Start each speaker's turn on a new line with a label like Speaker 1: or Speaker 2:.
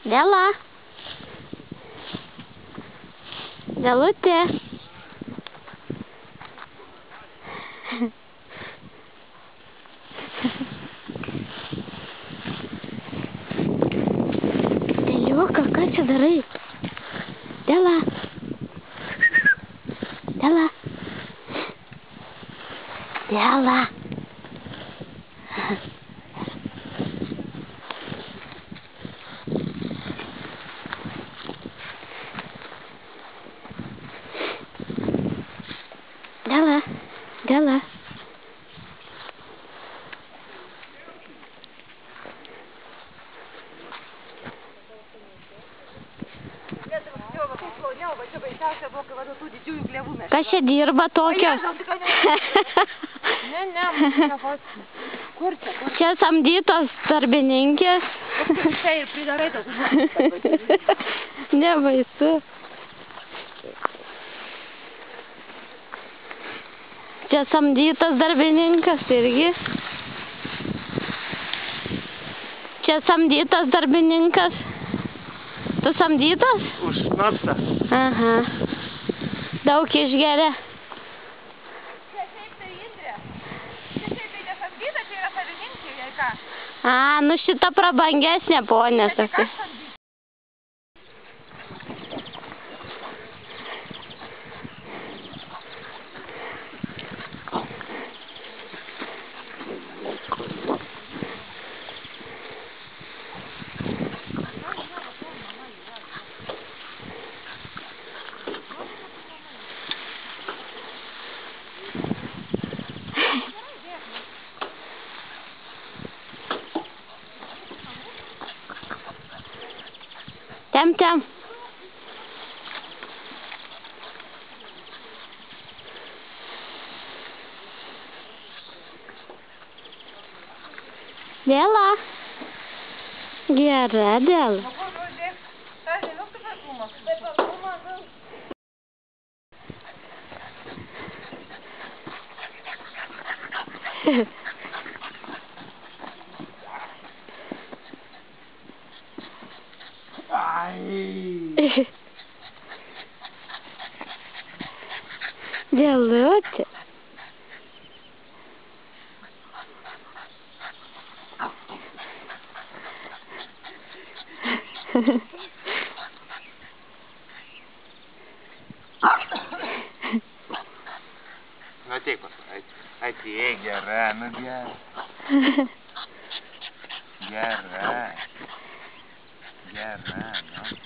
Speaker 1: Dėla. Dėlutė. Dėliuka, ką čia darai? Dėla. Dėla. Dėla. Dėla. Dėla. Kas čia dirba tokio?
Speaker 2: Ne, kur čia?
Speaker 1: Čia samdytos darbininkės.
Speaker 2: Čia ir pridarai tos žmonės.
Speaker 1: Nebaisu. Čia samdytas darbininkas irgi. Čia samdytas darbininkas. Tu samdytas?
Speaker 3: Už šnapsą.
Speaker 1: Aha. Daug išgeria.
Speaker 2: Čia šiaip tai Indrė. Čia šiaip tai nesamdyta, čia yra savininkė, jei ką.
Speaker 1: A, nu šita prabangesnė ponė.
Speaker 2: Čia tik aš samdyta.
Speaker 1: Tem. Dėla. Gera, Dėla. Dėlutė.
Speaker 3: Nu ateik pas mane. Ateik, gera, nu gera. Gera. Gera, nu.